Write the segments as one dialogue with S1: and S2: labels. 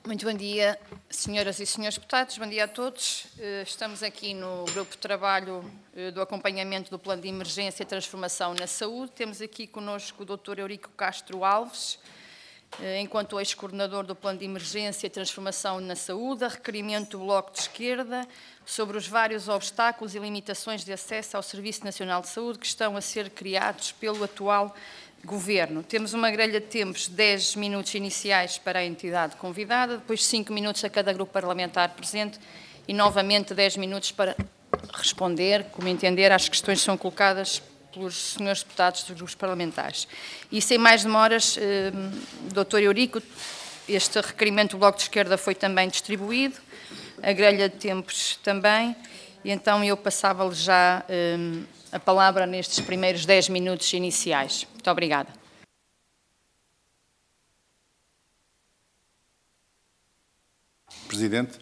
S1: Muito bom dia, senhoras e senhores deputados, bom dia a todos. Estamos aqui no grupo de trabalho do acompanhamento do Plano de Emergência e Transformação na Saúde. Temos aqui connosco o Dr. Eurico Castro Alves, enquanto ex-coordenador do Plano de Emergência e Transformação na Saúde, a requerimento do Bloco de Esquerda sobre os vários obstáculos e limitações de acesso ao Serviço Nacional de Saúde que estão a ser criados pelo atual Governo. Temos uma grelha de tempos, 10 minutos iniciais para a entidade convidada, depois 5 minutos a cada grupo parlamentar presente e, novamente, 10 minutos para responder, como entender, às questões que são colocadas pelos senhores deputados dos grupos parlamentares. E, sem mais demoras, Dr. Eurico, este requerimento do Bloco de Esquerda foi também distribuído, a grelha de tempos também, e então eu passava-lhe já a palavra nestes primeiros 10 minutos iniciais. Muito obrigada.
S2: Presidente,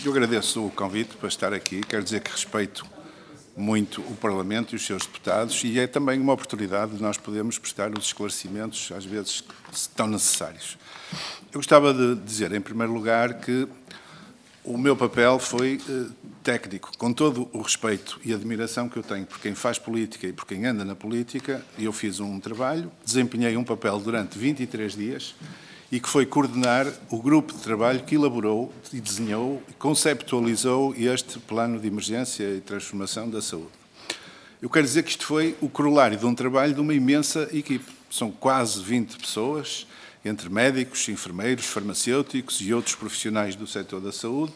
S2: eu agradeço o convite para estar aqui. Quero dizer que respeito muito o Parlamento e os seus deputados e é também uma oportunidade de nós podermos prestar os esclarecimentos, às vezes, tão necessários. Eu gostava de dizer, em primeiro lugar, que o meu papel foi técnico, com todo o respeito e admiração que eu tenho por quem faz política e por quem anda na política. Eu fiz um trabalho, desempenhei um papel durante 23 dias e que foi coordenar o grupo de trabalho que elaborou e desenhou e conceptualizou este plano de emergência e transformação da saúde. Eu quero dizer que isto foi o corolário de um trabalho de uma imensa equipe. São quase 20 pessoas, entre médicos, enfermeiros, farmacêuticos e outros profissionais do setor da saúde,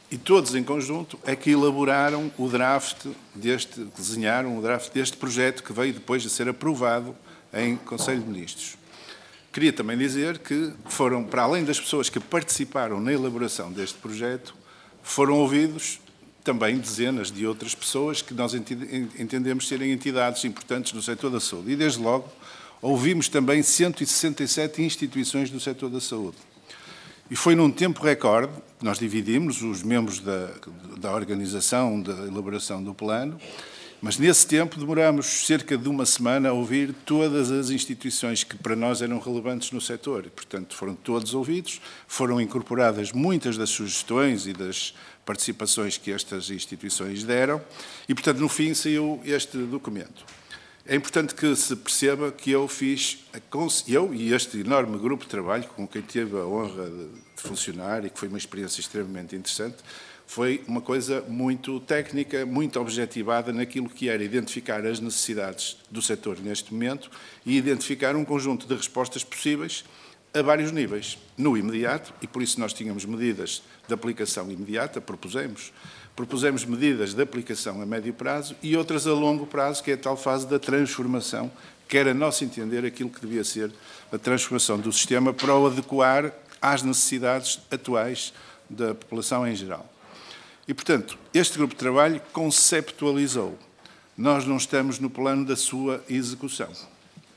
S2: e todos em conjunto é que elaboraram o draft desenharam o draft deste projeto que veio depois de ser aprovado em Conselho de Ministros. Queria também dizer que foram, para além das pessoas que participaram na elaboração deste projeto, foram ouvidos também dezenas de outras pessoas que nós entendemos serem entidades importantes no setor da saúde. E, desde logo, ouvimos também 167 instituições do setor da saúde. E foi num tempo recorde, nós dividimos os membros da organização, da elaboração do plano, mas nesse tempo demoramos cerca de uma semana a ouvir todas as instituições que para nós eram relevantes no setor. E, portanto, foram todos ouvidos, foram incorporadas muitas das sugestões e das participações que estas instituições deram e, portanto, no fim saiu este documento. É importante que se perceba que eu e este enorme grupo de trabalho, com quem tive a honra de funcionar e que foi uma experiência extremamente interessante, foi uma coisa muito técnica, muito objetivada naquilo que era identificar as necessidades do setor neste momento e identificar um conjunto de respostas possíveis a vários níveis. No imediato, e por isso nós tínhamos medidas de aplicação imediata, propusemos medidas de aplicação a médio prazo e outras a longo prazo, que é a tal fase da transformação, que era, a nosso entender, aquilo que devia ser a transformação do sistema para o adequar às necessidades atuais da população em geral. E, portanto, este grupo de trabalho conceptualizou. Nós não estamos no plano da sua execução.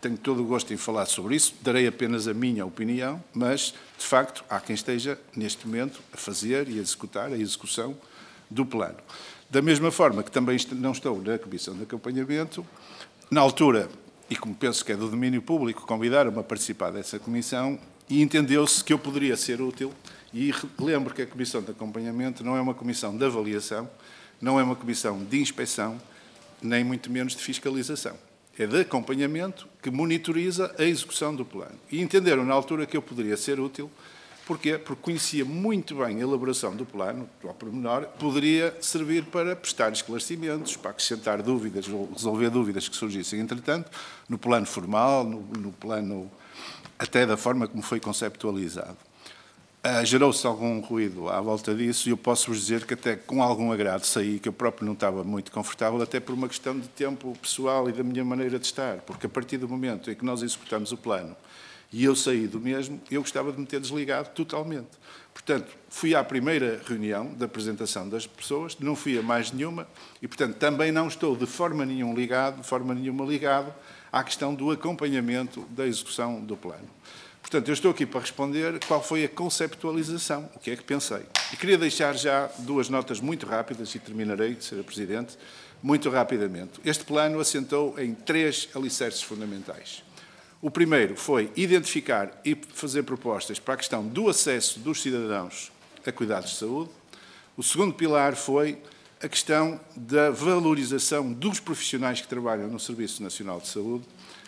S2: Tenho todo o gosto em falar sobre isso, darei apenas a minha opinião, mas, de facto, há quem esteja, neste momento, a fazer e a executar a execução do plano. Da mesma forma que também não estou na Comissão de Acompanhamento, na altura, e como penso que é do domínio público, convidaram-me a participar dessa comissão e entendeu-se que eu poderia ser útil. E lembro que a Comissão de Acompanhamento não é uma comissão de avaliação, não é uma comissão de inspeção, nem muito menos de fiscalização. É de acompanhamento que monitoriza a execução do plano. E entenderam na altura que eu poderia ser útil. Porquê? Porque conhecia muito bem a elaboração do plano, ao pormenor, poderia servir para prestar esclarecimentos, para acrescentar dúvidas, ou resolver dúvidas que surgissem, entretanto, no plano formal, no plano até da forma como foi conceptualizado. Gerou-se algum ruído à volta disso e eu posso-vos dizer que até com algum agrado saí, que eu próprio não estava muito confortável, até por uma questão de tempo pessoal e da minha maneira de estar, porque a partir do momento em que nós executamos o plano e eu saí do mesmo, eu gostava de me ter desligado totalmente. Portanto, fui à primeira reunião da apresentação das pessoas, não fui a mais nenhuma e, portanto, também não estou de forma nenhuma ligado à questão do acompanhamento da execução do plano. Portanto, eu estou aqui para responder qual foi a conceptualização, o que é que pensei. E queria deixar já duas notas muito rápidas, e terminarei, Sra. Presidente, muito rapidamente. Este plano assentou em 3 alicerces fundamentais. O primeiro foi identificar e fazer propostas para a questão do acesso dos cidadãos a cuidados de saúde. O segundo pilar foi a questão da valorização dos profissionais que trabalham no Serviço Nacional de Saúde.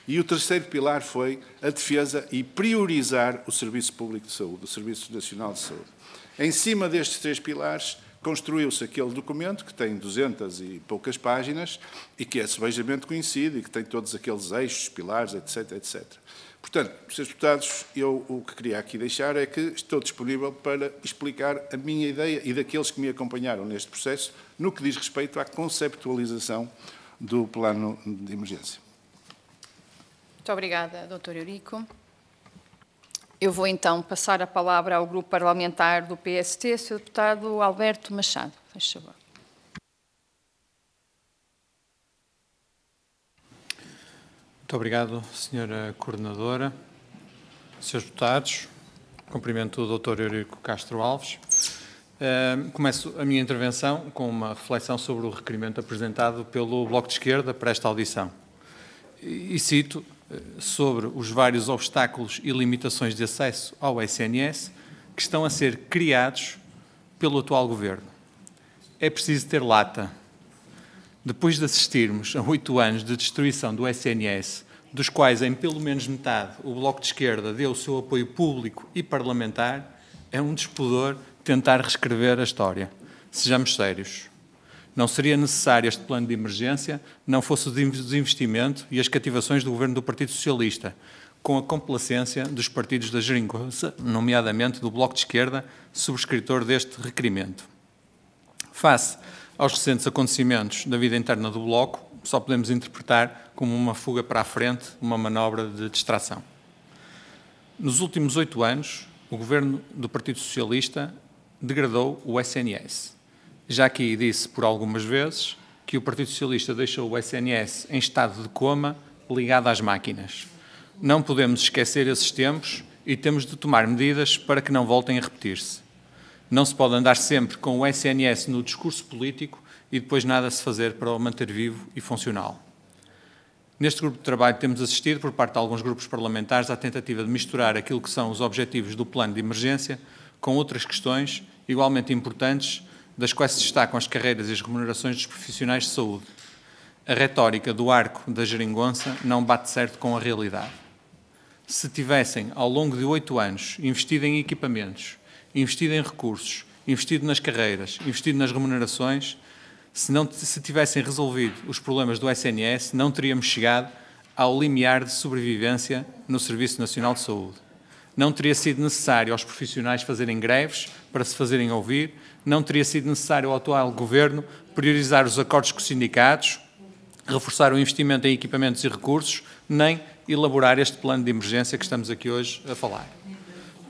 S2: E o terceiro pilar foi a defesa e priorizar o Serviço Público de Saúde, o Serviço Nacional de Saúde. Em cima destes três pilares, construiu-se aquele documento que tem 200 e poucas páginas e que é sebejamente conhecido e que tem todos aqueles eixos, pilares, etc, etc. Portanto, Srs. Deputados, eu o que queria aqui deixar é que estou disponível para explicar a minha ideia e daqueles que me acompanharam neste processo no que diz respeito à conceptualização do plano de emergência.
S1: Muito obrigada, Dr. Eurico. Eu vou então passar a palavra ao grupo parlamentar do PST, Sr. Deputado Alberto Machado. Faz favor.
S3: Muito obrigado, Sra. Coordenadora. Srs. Deputados, cumprimento o Dr. Eurico Castro Alves. Começo a minha intervenção com uma reflexão sobre o requerimento apresentado pelo Bloco de Esquerda para esta audição. E cito sobre os vários obstáculos e limitações de acesso ao SNS que estão a ser criados pelo atual Governo. É preciso ter lata. Depois de assistirmos a 8 anos de destruição do SNS, dos quais em pelo menos metade o Bloco de Esquerda deu o seu apoio público e parlamentar, é um despudor tentar reescrever a história. Sejamos sérios. Não seria necessário este plano de emergência, não fosse o desinvestimento e as cativações do Governo do Partido Socialista, com a complacência dos partidos da geringonça, nomeadamente do Bloco de Esquerda, subscritor deste requerimento. Face aos recentes acontecimentos da vida interna do Bloco, só podemos interpretar como uma fuga para a frente, uma manobra de distração. Nos últimos 8 anos, o Governo do Partido Socialista degradou o SNS. Já aqui disse por algumas vezes que o Partido Socialista deixou o SNS em estado de coma, ligado às máquinas. Não podemos esquecer esses tempos e temos de tomar medidas para que não voltem a repetir-se. Não se pode andar sempre com o SNS no discurso político e depois nada se fazer para o manter vivo e funcional. Neste grupo de trabalho temos assistido, por parte de alguns grupos parlamentares, à tentativa de misturar aquilo que são os objetivos do plano de emergência com outras questões igualmente importantes, das quais se destacam as carreiras e as remunerações dos profissionais de saúde. A retórica do arco da geringonça não bate certo com a realidade. Se tivessem, ao longo de 8 anos, investido em equipamentos, investido em recursos, investido nas carreiras, investido nas remunerações, se tivessem resolvido os problemas do SNS, não teríamos chegado ao limiar de sobrevivência no Serviço Nacional de Saúde. Não teria sido necessário aos profissionais fazerem greves para se fazerem ouvir, não teria sido necessário ao atual Governo priorizar os acordos com os sindicatos, reforçar o investimento em equipamentos e recursos, nem elaborar este plano de emergência que estamos aqui hoje a falar.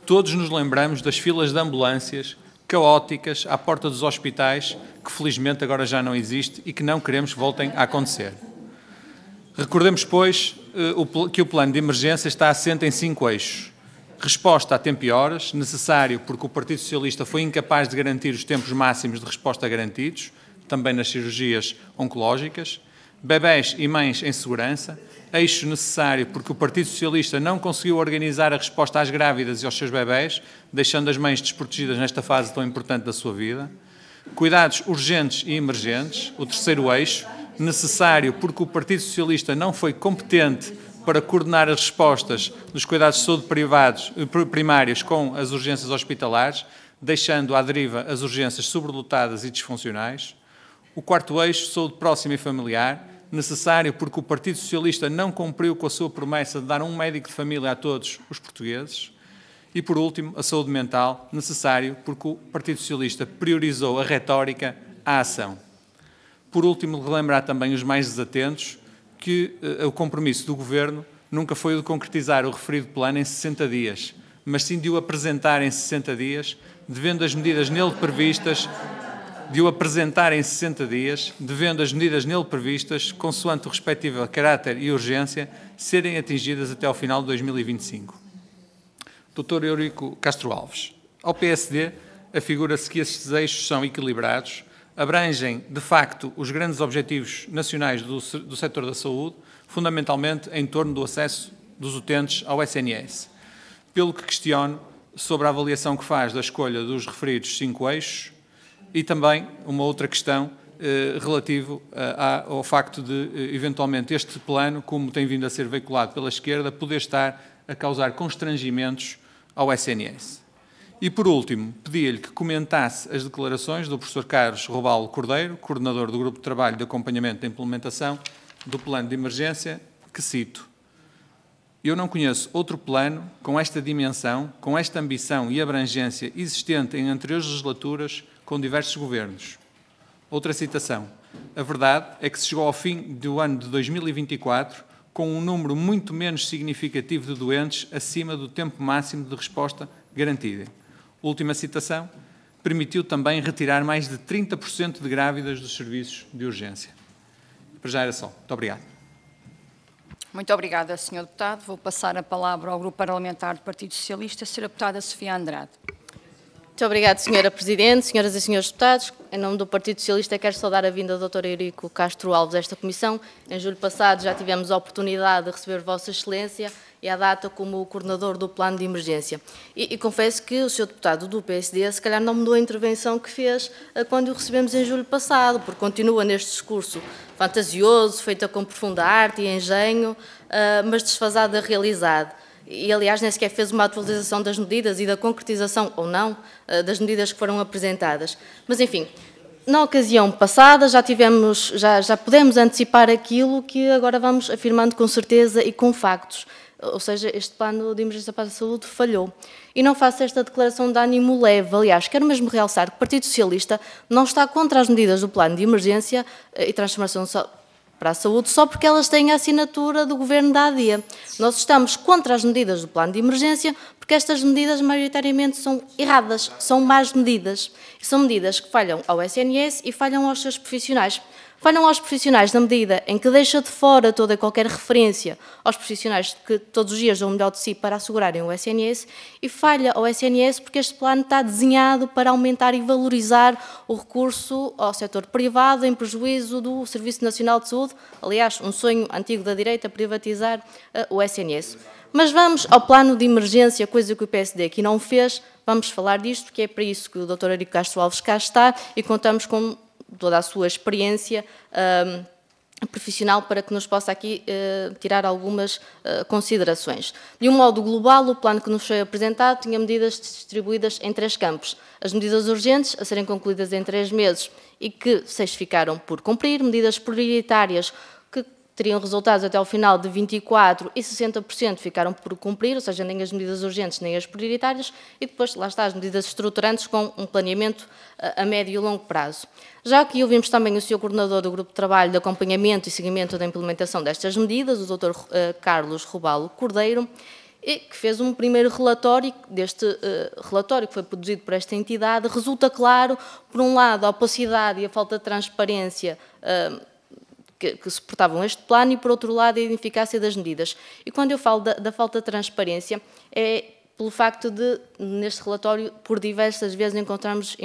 S3: Todos nos lembramos das filas de ambulâncias caóticas à porta dos hospitais, que felizmente agora já não existe e que não queremos que voltem a acontecer. Recordemos, pois, que o plano de emergência está assente em 5 eixos. Resposta a tempo e horas, necessário porque o Partido Socialista foi incapaz de garantir os tempos máximos de resposta garantidos, também nas cirurgias oncológicas. Bebés e mães em segurança, eixo necessário porque o Partido Socialista não conseguiu organizar a resposta às grávidas e aos seus bebés, deixando as mães desprotegidas nesta fase tão importante da sua vida. Cuidados urgentes e emergentes, o terceiro eixo, necessário porque o Partido Socialista não foi competente para coordenar as respostas dos cuidados de saúde primários com as urgências hospitalares, deixando à deriva as urgências sobrelotadas e disfuncionais. O quarto eixo, saúde próxima e familiar, necessário porque o Partido Socialista não cumpriu com a sua promessa de dar um médico de família a todos os portugueses. E, por último, a saúde mental, necessário porque o Partido Socialista priorizou a retórica à ação. Por último, relembrar também os mais desatentos que o compromisso do Governo nunca foi o de concretizar o referido plano em 60 dias, mas sim de o apresentar em 60 dias, devendo as medidas nele previstas, consoante o respectivo caráter e urgência, serem atingidas até ao final de 2025. Dr. Eurico Castro Alves. Ao PSD, afigura-se que estes eixos são equilibrados, abrangem, de facto, os grandes objetivos nacionais do setor da saúde, fundamentalmente em torno do acesso dos utentes ao SNS. Pelo que questiono sobre a avaliação que faz da escolha dos referidos 5 eixos e também uma outra questão relativo ao facto de, eventualmente, este plano, como tem vindo a ser veiculado pela esquerda, poder estar a causar constrangimentos ao SNS. E, por último, pedi-lhe que comentasse as declarações do professor Carlos Robalo Cordeiro, coordenador do Grupo de Trabalho de Acompanhamento da Implementação do Plano de Emergência, que cito: "Eu não conheço outro plano com esta dimensão, com esta ambição e abrangência existente em anteriores legislaturas com diversos governos." Outra citação: "A verdade é que se chegou ao fim do ano de 2024 com um número muito menos significativo de doentes acima do tempo máximo de resposta garantida." Última citação: "Permitiu também retirar mais de 30% de grávidas dos serviços de urgência." Para já era só. Muito obrigado.
S1: Muito obrigada, Sr. Deputado. Vou passar a palavra ao Grupo Parlamentar do Partido Socialista, a Sra. Deputada Sofia Andrade.
S4: Muito obrigada, Sra. Presidente, senhoras e senhores deputados. Em nome do Partido Socialista, quero saudar a vinda do Dr. Eurico Castro Alves a esta comissão. Em julho passado já tivemos a oportunidade de receber Vossa Excelência e à data como coordenador do plano de emergência. E confesso que o Sr. Deputado do PSD, se calhar não mudou a intervenção que fez quando o recebemos em julho passado, porque continua neste discurso fantasioso, feito com profunda arte e engenho, mas desfasado da realidade. E, aliás, nem sequer fez uma atualização das medidas e da concretização, ou não, das medidas que foram apresentadas. Mas, enfim, na ocasião passada já pudemos antecipar aquilo que agora vamos afirmando com certeza e com factos. Ou seja, este plano de emergência para a saúde falhou. E não faço esta declaração de ânimo leve. Aliás, quero mesmo realçar que o Partido Socialista não está contra as medidas do plano de emergência e transformação para a saúde só porque elas têm a assinatura do Governo da AD. Nós estamos contra as medidas do plano de emergência porque estas medidas maioritariamente são erradas, são más medidas. São medidas que falham ao SNS e falham aos seus profissionais. Falham aos profissionais na medida em que deixa de fora toda e qualquer referência aos profissionais que todos os dias dão o melhor de si para assegurarem o SNS e falha ao SNS porque este plano está desenhado para aumentar e valorizar o recurso ao setor privado em prejuízo do Serviço Nacional de Saúde. Aliás, um sonho antigo da direita, privatizar o SNS. Mas vamos ao plano de emergência, coisa que o PSD aqui não fez. Vamos falar disto, porque é para isso que o Dr. Eurico Castro Alves cá está e contamos com toda a sua experiência profissional para que nos possa aqui tirar algumas considerações. De um modo global, o plano que nos foi apresentado tinha medidas distribuídas em 3 campos. As medidas urgentes, a serem concluídas em 3 meses e que 6 ficaram por cumprir, medidas prioritárias que teriam resultados até ao final de 24 e 60% ficaram por cumprir, ou seja, nem as medidas urgentes nem as prioritárias, e depois, lá está, as medidas estruturantes com um planeamento a médio e longo prazo. Já aqui ouvimos também o Sr. Coordenador do Grupo de Trabalho de Acompanhamento e Seguimento da Implementação destas medidas, o Dr. Carlos Robalo Cordeiro, que fez um primeiro relatório. Deste relatório que foi produzido por esta entidade, resulta claro, por um lado, a opacidade e a falta de transparência que suportavam este plano e, por outro lado, a ineficácia das medidas. E quando eu falo da falta de transparência, é pelo facto de, neste relatório, por diversas vezes encontramos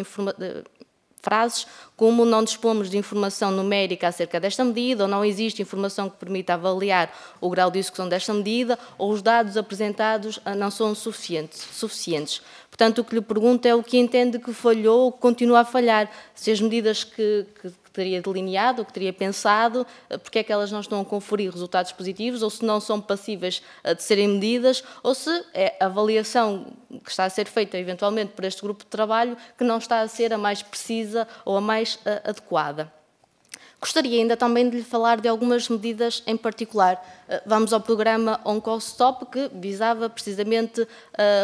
S4: frases como não dispomos de informação numérica acerca desta medida, ou não existe informação que permita avaliar o grau de execução desta medida, ou os dados apresentados não são suficientes. Portanto, o que lhe pergunto é o que entende que falhou ou que continua a falhar. Se as medidas que teria delineado, ou que teria pensado, porque é que elas não estão a conferir resultados positivos, ou se não são passíveis de serem medidas, ou se é a avaliação que está a ser feita eventualmente por este grupo de trabalho que não está a ser a mais precisa ou a mais adequada. Gostaria ainda também de lhe falar de algumas medidas em particular. Vamos ao programa OncoStop, que visava precisamente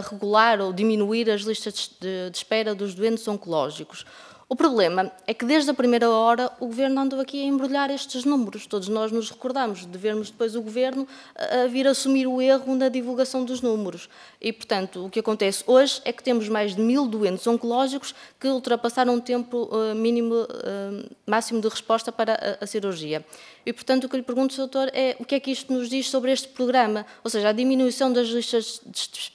S4: regular ou diminuir as listas de espera dos doentes oncológicos. O problema é que, desde a primeira hora, o Governo andou aqui a embrulhar estes números. Todos nós nos recordamos de vermos depois o Governo a vir assumir o erro na divulgação dos números. E, portanto, o que acontece hoje é que temos mais de 1000 doentes oncológicos que ultrapassaram o tempo máximo de resposta para a cirurgia. E, portanto, o que lhe pergunto, doutor, é o que é que isto nos diz sobre este programa? Ou seja, a diminuição das listas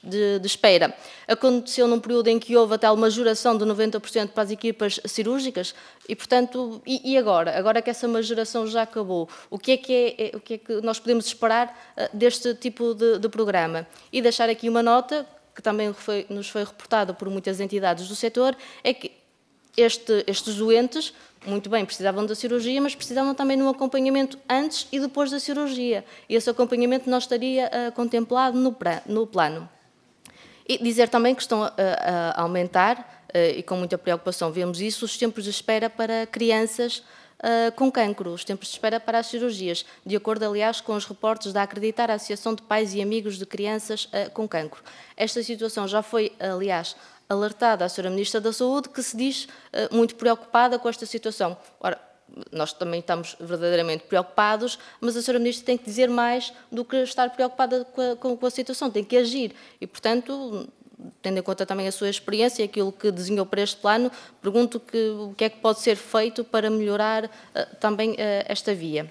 S4: de espera aconteceu num período em que houve até uma majoração de 90% para as equipas cirúrgicas e, portanto, e agora? Agora que essa majoração já acabou, o que é que nós podemos esperar deste tipo de programa? E deixar aqui uma nota, que também nos foi reportada por muitas entidades do setor, é que estes doentes, muito bem, precisavam da cirurgia, mas precisavam também de um acompanhamento antes e depois da cirurgia. E esse acompanhamento não estaria contemplado no plano. E dizer também que estão a aumentar, e com muita preocupação vemos isso, os tempos de espera para crianças com cancro, os tempos de espera para as cirurgias, de acordo, aliás, com os reportes da Acreditar, a Associação de Pais e Amigos de Crianças com Cancro. Esta situação já foi, aliás, alertada à Sra. Ministra da Saúde, que se diz muito preocupada com esta situação. Ora, nós também estamos verdadeiramente preocupados, mas a Sra. Ministra tem que dizer mais do que estar preocupada com a situação, tem que agir. E, portanto, tendo em conta também a sua experiência e aquilo que desenhou para este plano, pergunto o que é que pode ser feito para melhorar também esta via.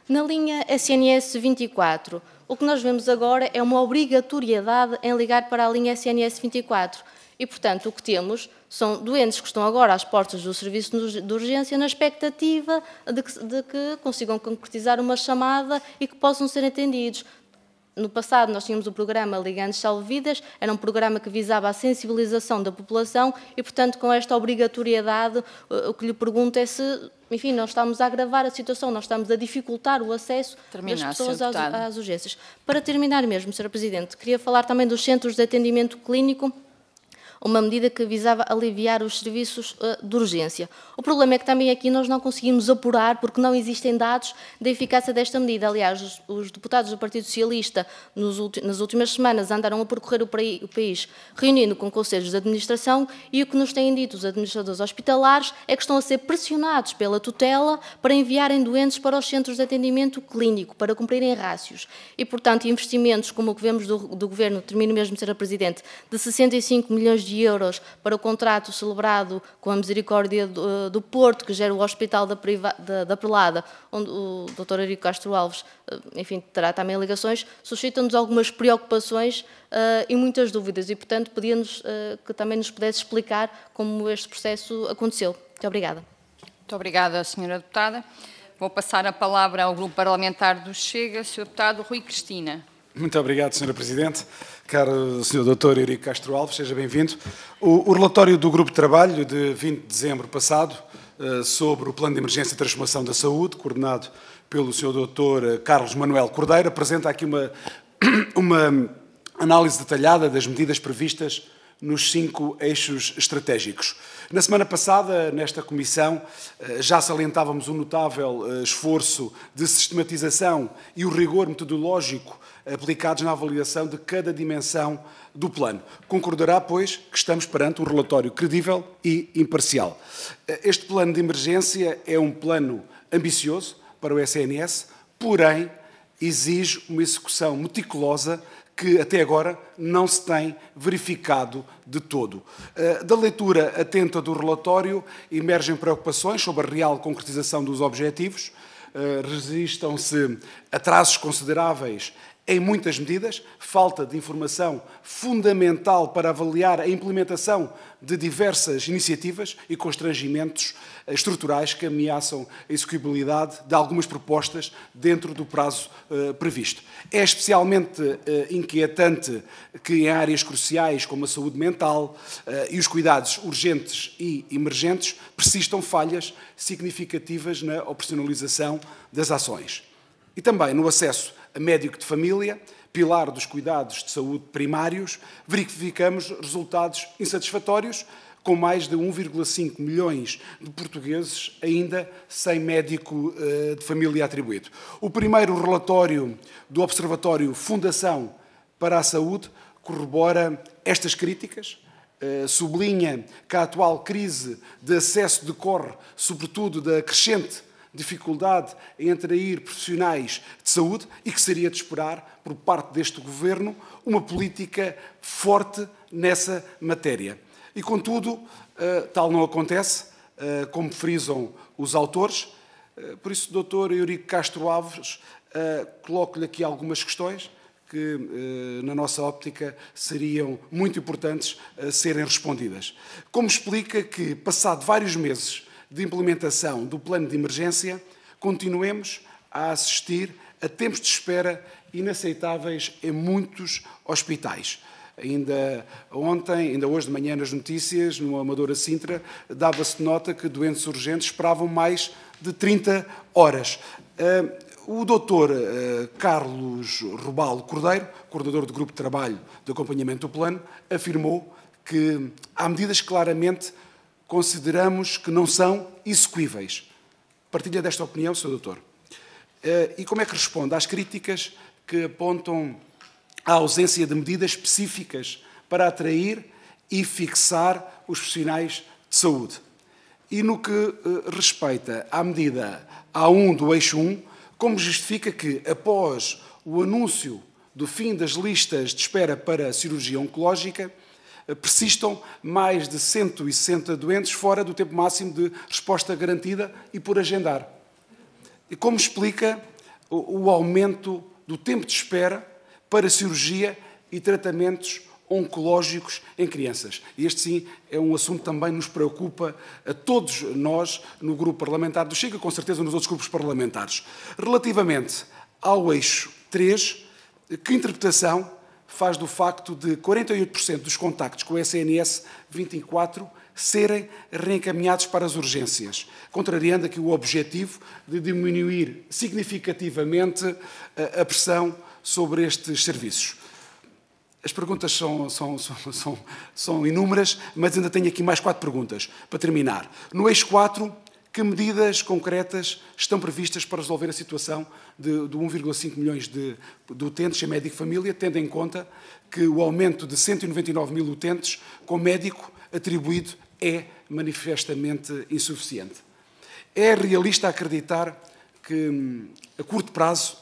S4: Na linha SNS 24, o que nós vemos agora é uma obrigatoriedade em ligar para a linha SNS 24. E, portanto, o que temos são doentes que estão agora às portas do serviço de urgência na expectativa de que consigam concretizar uma chamada e que possam ser atendidos. No passado, nós tínhamos o programa Ligando Salve Vidas, era um programa que visava a sensibilização da população e, portanto, com esta obrigatoriedade, o que lhe pergunto é se, enfim, nós estamos a agravar a situação, nós estamos a dificultar o acesso das pessoas às urgências. Para terminar mesmo, Sra. Presidente, queria falar também dos centros de atendimento clínico, uma medida que visava aliviar os serviços de urgência. O problema é que também aqui nós não conseguimos apurar, porque não existem dados da eficácia desta medida. Aliás, os deputados do Partido Socialista, nas últimas semanas, andaram a percorrer o país, reunindo com conselhos de administração, e o que nos têm dito os administradores hospitalares é que estão a ser pressionados pela tutela para enviarem doentes para os centros de atendimento clínico, para cumprirem rácios. E, portanto, investimentos como o que vemos do Governo, termino mesmo, Sra. Presidente, de 65 milhões de euros para o contrato celebrado com a Misericórdia do Porto, que gera o Hospital da Prelada, onde o Dr. Eurico Castro Alves, enfim, terá também ligações, suscita-nos algumas preocupações e muitas dúvidas, e, portanto, pedíamos que também nos pudesse explicar como este processo aconteceu. Muito obrigada.
S1: Muito obrigada, Sra. Deputada. Vou passar a palavra ao Grupo Parlamentar do Chega, Sr. Deputado Rui Cristina.
S5: Muito obrigado, Sra. Presidente. Caro Sr. Dr. Eurico Castro Alves, seja bem-vindo. O relatório do Grupo de Trabalho de 20 de dezembro passado sobre o Plano de Emergência e Transformação da Saúde, coordenado pelo Sr. Dr. Carlos Manuel Cordeiro, apresenta aqui uma análise detalhada das medidas previstas nos 5 eixos estratégicos. Na semana passada, nesta comissão, já salientávamos o notável esforço de sistematização e o rigor metodológico aplicados na avaliação de cada dimensão do plano. Concordará, pois, que estamos perante um relatório credível e imparcial. Este plano de emergência é um plano ambicioso para o SNS, porém exige uma execução meticulosa que até agora não se tem verificado de todo. Da leitura atenta do relatório emergem preocupações sobre a real concretização dos objetivos, registram-se atrasos consideráveis em muitas medidas, falta de informação fundamental para avaliar a implementação de diversas iniciativas e constrangimentos estruturais que ameaçam a execuibilidade de algumas propostas dentro do prazo previsto. É especialmente inquietante que em áreas cruciais como a saúde mental e os cuidados urgentes e emergentes persistam falhas significativas na operacionalização das ações. E também no acesso a médico de família, pilar dos cuidados de saúde primários, verificamos resultados insatisfatórios, com mais de 1,5 milhões de portugueses ainda sem médico de família atribuído. O primeiro relatório do Observatório Fundação para a Saúde corrobora estas críticas, sublinha que a atual crise de acesso decorre, sobretudo, da crescente dificuldade em atrair profissionais de saúde e que seria de esperar, por parte deste Governo, uma política forte nessa matéria. E, contudo, tal não acontece, como frisam os autores, Por isso, Dr. Eurico Castro Alves, coloco-lhe aqui algumas questões que, na nossa óptica, seriam muito importantes a serem respondidas. Como explica que, passado vários meses de implementação do plano de emergência, continuemos a assistir a tempos de espera inaceitáveis em muitos hospitais? Ainda ontem, ainda hoje de manhã nas notícias, no Amadora Sintra, dava-se nota que doentes urgentes esperavam mais de 30 horas. O doutor Carlos Robalo Cordeiro, coordenador do Grupo de Trabalho de Acompanhamento do Plano, afirmou que há medidas que claramente consideramos que não são execuíveis. Partilha desta opinião, Sr. Doutor? E como é que responde às críticas que apontam a ausência de medidas específicas para atrair e fixar os profissionais de saúde? E no que respeita à medida A1 do eixo 1, como justifica que, após o anúncio do fim das listas de espera para a cirurgia oncológica, persistam mais de 160 doentes fora do tempo máximo de resposta garantida e por agendar? E como explica o aumento do tempo de espera para cirurgia e tratamentos oncológicos em crianças? E este, sim, é um assunto que também nos preocupa a todos nós no grupo parlamentar do Chega, com certeza nos outros grupos parlamentares. Relativamente ao eixo 3, que interpretação faz do facto de 48% dos contactos com o SNS 24 serem reencaminhados para as urgências, contrariando aqui o objetivo de diminuir significativamente a pressão sobre estes serviços? As perguntas são inúmeras, mas ainda tenho aqui mais 4 perguntas para terminar. No eixo 4, que medidas concretas estão previstas para resolver a situação de 1,5 milhões de utentes em médico família, tendo em conta que o aumento de 199 mil utentes com médico atribuído é manifestamente insuficiente? É realista acreditar que, a curto prazo,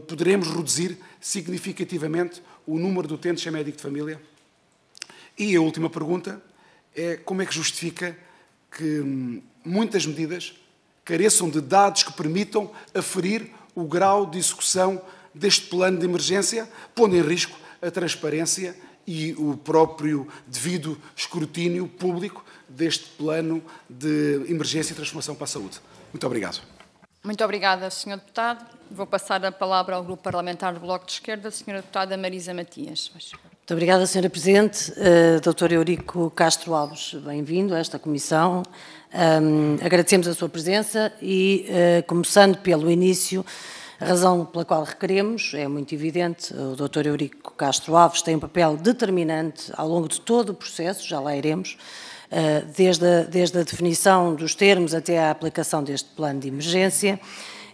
S5: poderemos reduzir significativamente o número de utentes em médico de família? E a última pergunta é como é que justifica que muitas medidas careçam de dados que permitam aferir o grau de execução deste plano de emergência, pondo em risco a transparência e o próprio devido escrutínio público deste plano de emergência e transformação para a saúde? Muito obrigado.
S1: Muito obrigada, Sr. Deputado. Vou passar a palavra ao Grupo Parlamentar do Bloco de Esquerda, Sra. Deputada Marisa Matias.
S6: Muito obrigada, Sra. Presidente. Dr. Eurico Castro Alves, bem-vindo a esta comissão. Agradecemos a sua presença e, começando pelo início, a razão pela qual requeremos é muito evidente. O Dr. Eurico Castro Alves tem um papel determinante ao longo de todo o processo, já lá iremos, desde a definição dos termos até à aplicação deste plano de emergência.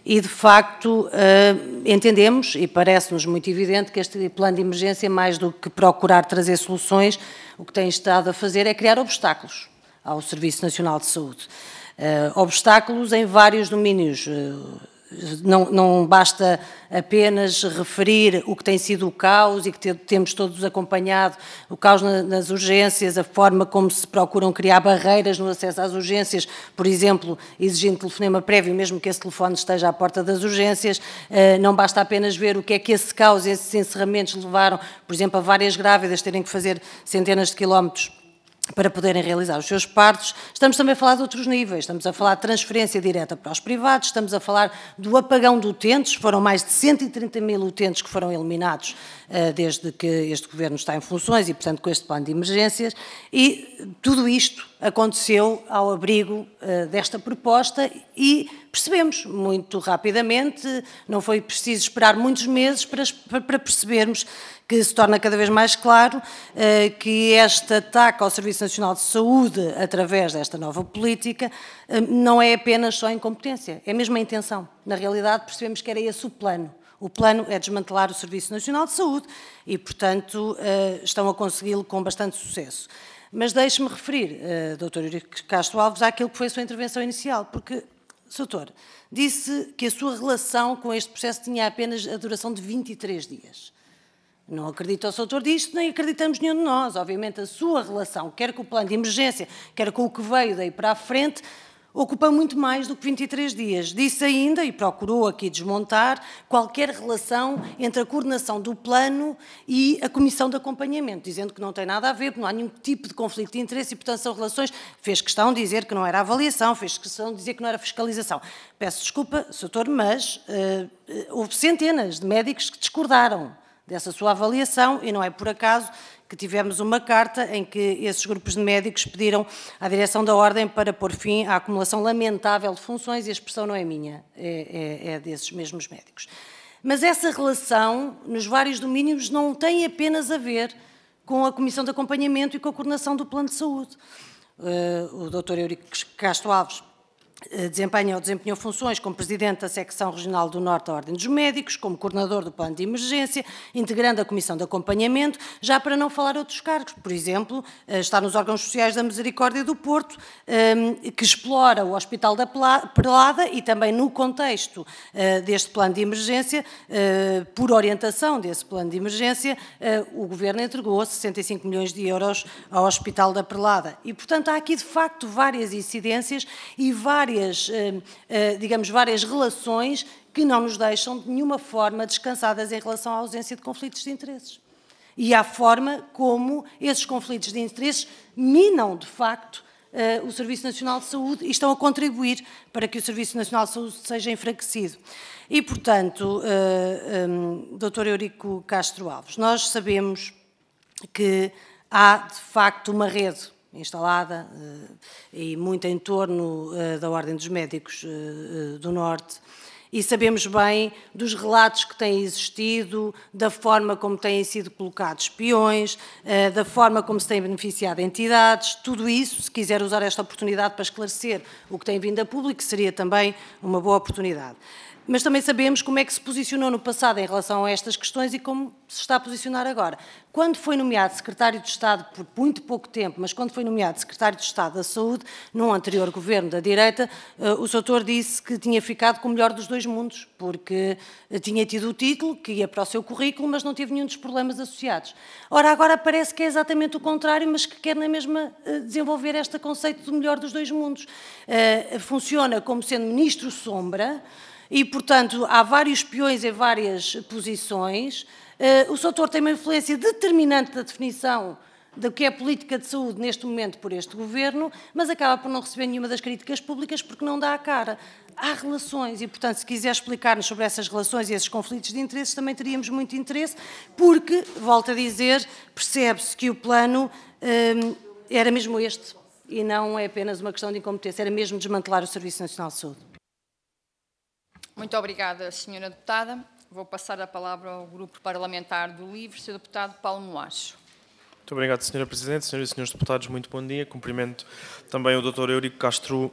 S6: E, de facto, entendemos, e parece-nos muito evidente, que este plano de emergência, mais do que procurar trazer soluções, o que tem estado a fazer é criar obstáculos ao Serviço Nacional de Saúde. Obstáculos em vários domínios. Não basta apenas referir o que tem sido o caos e que temos todos acompanhado, o caos nas urgências, a forma como se procuram criar barreiras no acesso às urgências, por exemplo, exigindo telefonema prévio, mesmo que esse telefone esteja à porta das urgências. Não basta apenas ver o que é que esse caos e esses encerramentos levaram, por exemplo, a várias grávidas terem que fazer centenas de quilómetros para poderem realizar os seus partos. Estamos também a falar de outros níveis, estamos a falar de transferência direta para os privados, estamos a falar do apagão de utentes, foram mais de 130 mil utentes que foram eliminados desde que este Governo está em funções e, portanto, com este plano de emergências, e tudo isto aconteceu ao abrigo desta proposta e percebemos muito rapidamente, não foi preciso esperar muitos meses para percebermos que se torna cada vez mais claro que este ataque ao Serviço Nacional de Saúde, através desta nova política, não é apenas só incompetência, é mesmo a intenção. Na realidade, percebemos que era esse o plano. O plano é desmantelar o Serviço Nacional de Saúde e, portanto, estão a consegui-lo com bastante sucesso. Mas deixe-me referir, Dr. Eurico Castro Alves, àquilo que foi a sua intervenção inicial, porque, Sr. disse que a sua relação com este processo tinha apenas a duração de 23 dias. Não acredita o Sr. disto, nem acreditamos nenhum de nós. Obviamente, a sua relação, quer com o plano de emergência, quer com o que veio daí para a frente, ocupa muito mais do que 23 dias. Disse ainda, e procurou aqui desmontar, qualquer relação entre a coordenação do plano e a comissão de acompanhamento, dizendo que não tem nada a ver, que não há nenhum tipo de conflito de interesse e, portanto, são relações. Fez questão de dizer que não era avaliação, fez questão de dizer que não era fiscalização. Peço desculpa, Sr. Doutor, mas houve centenas de médicos que discordaram dessa sua avaliação e não é por acaso que tivemos uma carta em que esses grupos de médicos pediram à direção da Ordem para pôr fim à acumulação lamentável de funções, e a expressão não é minha, é desses mesmos médicos. Mas essa relação, nos vários domínios, não tem apenas a ver com a Comissão de Acompanhamento e com a coordenação do Plano de Saúde. O Dr. Eurico Castro Alves desempenhou funções como Presidente da Secção Regional do Norte da Ordem dos Médicos, como Coordenador do Plano de Emergência, integrando a Comissão de Acompanhamento, já para não falar outros cargos. Por exemplo, está nos órgãos sociais da Misericórdia do Porto, que explora o Hospital da Perlada e também no contexto deste Plano de Emergência, por orientação desse Plano de Emergência, o Governo entregou 65 milhões de euros ao Hospital da Perlada. E, portanto, há aqui, de facto, várias incidências e várias relações que não nos deixam de nenhuma forma descansadas em relação à ausência de conflitos de interesses. E à forma como esses conflitos de interesses minam, de facto, o Serviço Nacional de Saúde e estão a contribuir para que o Serviço Nacional de Saúde seja enfraquecido. E, portanto, Dr. Eurico Castro Alves, nós sabemos que há, de facto, uma rede instalada e muito em torno da Ordem dos Médicos do Norte, e sabemos bem dos relatos que têm existido, da forma como têm sido colocados peões, da forma como se têm beneficiado entidades, tudo isso, se quiser usar esta oportunidade para esclarecer o que tem vindo a público, seria também uma boa oportunidade. Mas também sabemos como é que se posicionou no passado em relação a estas questões e como se está a posicionar agora. Quando foi nomeado Secretário de Estado, por muito pouco tempo, mas quando foi nomeado Secretário de Estado da Saúde, num anterior governo da direita, o Sr. Doutor disse que tinha ficado com o melhor dos dois mundos, porque tinha tido o título, que ia para o seu currículo, mas não teve nenhum dos problemas associados. Ora, agora parece que é exatamente o contrário, mas que quer na mesma desenvolver este conceito do melhor dos dois mundos. Funciona como sendo Ministro Sombra, e, portanto, há vários peões em várias posições. O Sr. Doutor tem uma influência determinante da definição do que é política de saúde neste momento por este Governo, mas acaba por não receber nenhuma das críticas públicas porque não dá a cara. Há relações e, portanto, se quiser explicar-nos sobre essas relações e esses conflitos de interesses, também teríamos muito interesse, porque, volto a dizer, percebe-se que o plano era mesmo este e não é apenas uma questão de incompetência, era mesmo desmantelar o Serviço Nacional de Saúde.
S1: Muito obrigada, Sra. Deputada. Vou passar a palavra ao Grupo Parlamentar do LIVRE, Sr. Deputado Paulo Moacho.
S7: Muito obrigado, Sra. Presidente. Senhoras e senhores deputados, muito bom dia. Cumprimento também o Dr. Eurico Castro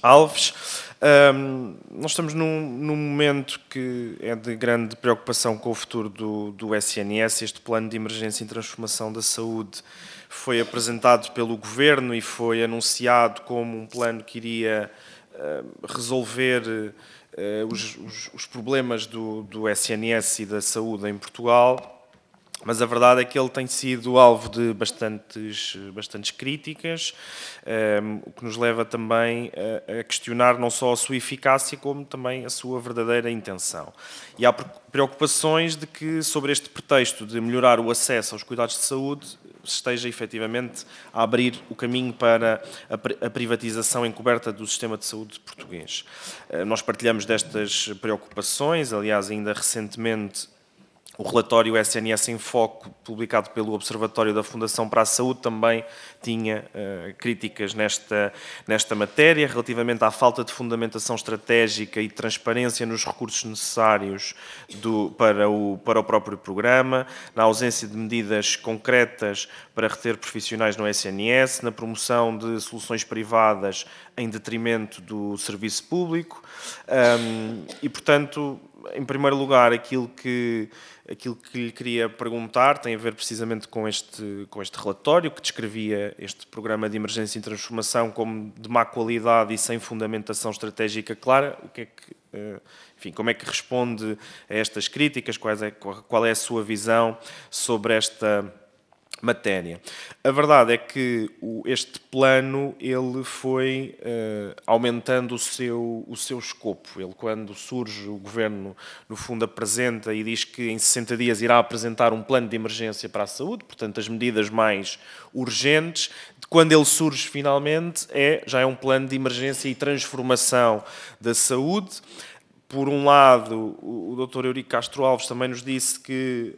S7: Alves. Nós estamos num momento que é de grande preocupação com o futuro do SNS. Este plano de emergência e transformação da saúde foi apresentado pelo Governo e foi anunciado como um plano que iria resolver os problemas do SNS e da saúde em Portugal, mas a verdade é que ele tem sido alvo de bastantes críticas, o que nos leva também a questionar não só a sua eficácia, como também a sua verdadeira intenção. E há preocupações de que, sobre este pretexto de melhorar o acesso aos cuidados de saúde, se esteja efetivamente a abrir o caminho para a privatização encoberta do sistema de saúde português. Nós partilhamos destas preocupações, aliás, ainda recentemente o relatório SNS em Foco, publicado pelo Observatório da Fundação para a Saúde, também tinha críticas nesta matéria, relativamente à falta de fundamentação estratégica e transparência nos recursos necessários para o próprio programa, na ausência de medidas concretas para reter profissionais no SNS, na promoção de soluções privadas em detrimento do serviço público e, portanto, em primeiro lugar, aquilo que lhe queria perguntar tem a ver precisamente com este relatório que descrevia este programa de emergência e transformação como de má qualidade e sem fundamentação estratégica clara. Como é que responde a estas críticas? Qual é a sua visão sobre esta matéria. A verdade é que este plano ele foi aumentando o seu escopo. Ele, quando surge, o Governo, no fundo, apresenta e diz que em 60 dias irá apresentar um plano de emergência para a saúde, portanto, as medidas mais urgentes. Quando ele surge finalmente, já é um plano de emergência e transformação da saúde. Por um lado, o Dr. Eurico Castro Alves também nos disse que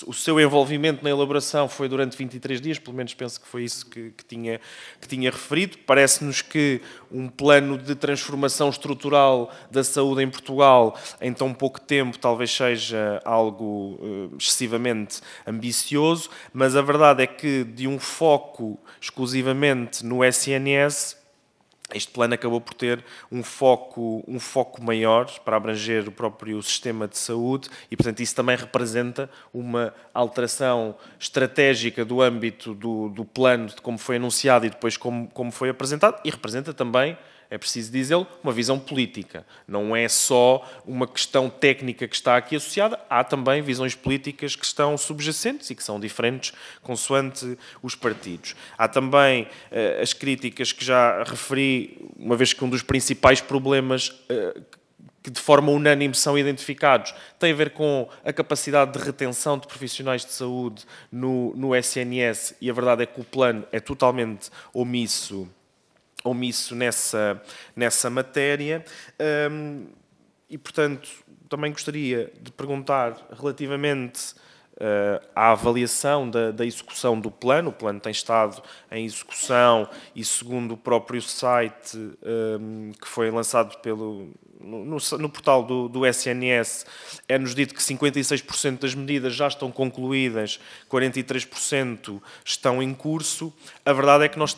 S7: o seu envolvimento na elaboração foi durante 23 dias, pelo menos penso que foi isso que tinha referido. Parece-nos que um plano de transformação estrutural da saúde em Portugal em tão pouco tempo talvez seja algo excessivamente ambicioso, mas a verdade é que de um foco exclusivamente no SNS, este plano acabou por ter um foco maior para abranger o próprio sistema de saúde e, portanto, isso também representa uma alteração estratégica do âmbito do plano, de como foi anunciado e depois como foi apresentado, e representa também, é preciso dizê-lo, uma visão política. Não é só uma questão técnica que está aqui associada, há também visões políticas que estão subjacentes e que são diferentes consoante os partidos. Há também as críticas que já referi, uma vez que um dos principais problemas que de forma unânime são identificados tem a ver com a capacidade de retenção de profissionais de saúde no SNS, e a verdade é que o plano é totalmente omisso nessa matéria. E, portanto, também gostaria de perguntar relativamente à avaliação da execução do plano. O plano tem estado em execução e, segundo o próprio site que foi lançado no portal do SNS, é-nos dito que 56% das medidas já estão concluídas, 43% estão em curso. A verdade é que nós